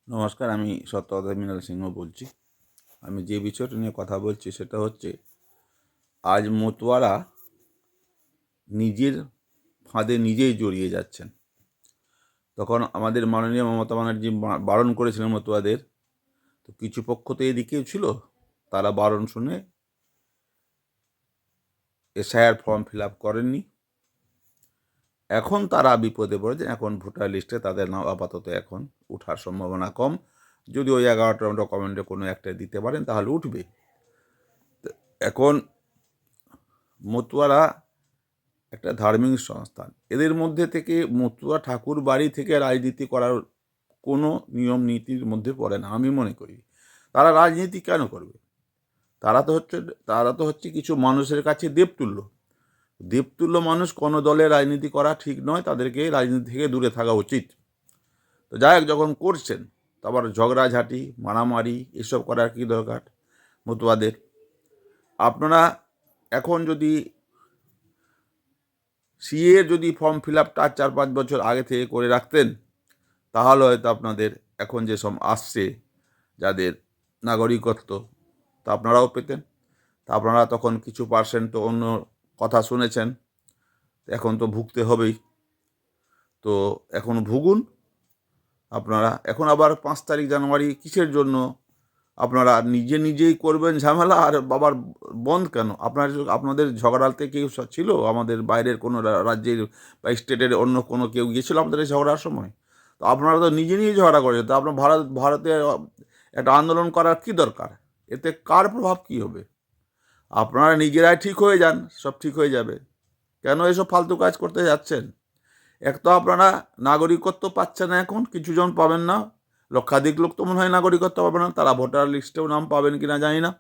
নমস্কার, আমি সত্যব্রত মৃণাল সিংহ বলছি। আমি যে বিষয়টা নিয়ে কথা বলছি সেটা হচ্ছে, আজ মতুয়ারা নিজের ফাঁদে নিজেই জড়িয়ে যাচ্ছেন। তখন আমাদের মাননীয় মমতা ব্যানার্জি বারণ করেছিলেন মতুয়াদের, তো কিছু পক্ষ তো এদিকেও ছিল, তারা বারণ শুনে এসআইআর ফর্ম ফিল আপ করেননি। এখন তারা বিপদে পড়েছে। এখন ভোটার লিস্টে তাদের নাম আপাতত এখন ওঠার সম্ভাবনা কম। যদি ওই 11টা ডকুমেন্টে কোনো একটা দিতে পারেন তাহলে উঠবে। এখন মতুয়ারা একটা ধার্মিক সংস্থান, এদের মধ্যে থেকে মতুয়া ঠাকুর বাড়ি থেকে রাজনীতি করার কোনো নিয়ম নীতির মধ্যে পড়ে না আমি মনে করি। তারা রাজনীতি কেন করবে? তারা তো হচ্ছে কিছু মানুষের কাছে দেবতুল্য মানুষ। কোনো দলে রাজনীতি করা ঠিক নয়, তাদেরকে রাজনীতি থেকে দূরে থাকা উচিত। তো যাই হোক, যখন করছেন তো আবার ঝগড়াঝাঁটি মারামারি এসব করার কী দরকার মতুয়াদের? আপনারা এখন যদি সিএ যদি ফর্ম ফিল আপটা 4-5 বছর আগে থেকে করে রাখতেন, তাহলে হয়তো আপনাদের এখন যেসব আসছে যাদের নাগরিকত্ব, তা আপনারাও পেতেন। তা আপনারা তখন কিছু পার্সেন্ট তো অন্য কথা শুনেছেন, এখন তো ভুগতে হবেই। তো এখন ভুগুন আপনারা। এখন আবার 5 জানুয়ারি কিসের জন্য আপনারা নিজেই করবেন ঝামেলা? আর আবার বন্ধ কেন? আপনাদের ঝগড়াতে কেউ ছিল? আমাদের বাইরের কোনো রাজ্যের বা স্টেটের অন্য কোনো কেউ গিয়েছিল আপনাদের এই ঝগড়ার সময়? তো আপনারা তো নিজেই ঝগড়া করেছেন। তো আপনার ভারতে একটা আন্দোলন করার কী দরকার? এতে কার প্রভাব কী হবে? আপনারা নিজেরাই ঠিক হয়ে যান, সব ঠিক হয়ে যাবে। কেন এসব ফালতু কাজ করতে যাচ্ছেন? এক তো আপনারা নাগরিকত্ব পাচ্ছেন না, এখন কিছুজন পাবেন না, লক্ষাধিক লোক তো মনে হয় নাগরিকত্ব পাবে না। তারা ভোটার লিস্টেও নাম পাবেন কিনা জানি না।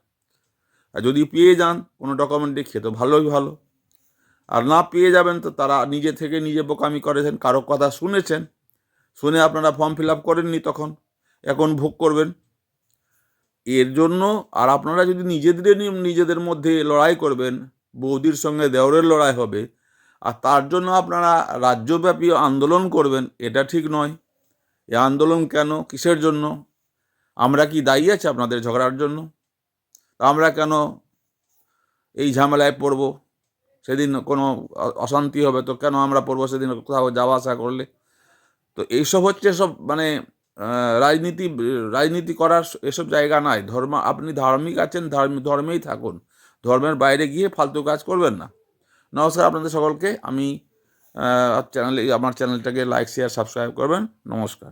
আর যদি পেয়ে যান কোনো ডকুমেন্ট দেখিয়ে তো ভালোই ভালো। আর না পেয়ে যাবেন তো তারা নিজে থেকে নিজে বোকামি করেছেন, কারো কথা শুনেছেন, শুনে আপনারা ফর্ম ফিল আপ করেননি, তখন এখন ভোগ করবেন এর জন্য। আর আপনারা যদি নিজেদের মধ্যে লড়াই করবেন, বৌদির সঙ্গে দেওরের লড়াই হবে, আর তার জন্য আপনারা রাজ্যব্যাপী আন্দোলন করবেন, এটা ঠিক নয়। এ আন্দোলন কেন, কিসের জন্য? আমরা কি দায়ী আছি আপনাদের ঝগড়ার জন্য? আমরা কেন এই ঝামেলায় পড়ব? সেদিন কোনো অশান্তি হবে তো কেন আমরা পড়বো সেদিন কোথাও যাওয়া আসা করলে? তো এইসব হচ্ছে সব মানে রাজনীতি করার এসব জায়গা নয়। আপনি ধার্মিক আছেন, ধর্মেই থাকুন, ধর্মের বাইরে গিয়ে ফালতু কাজ করবেন না। নমস্কার আপনাদের সকলকে। আমার চ্যানেলটাকে লাইক শেয়ার সাবস্ক্রাইব করবেন। নমস্কার।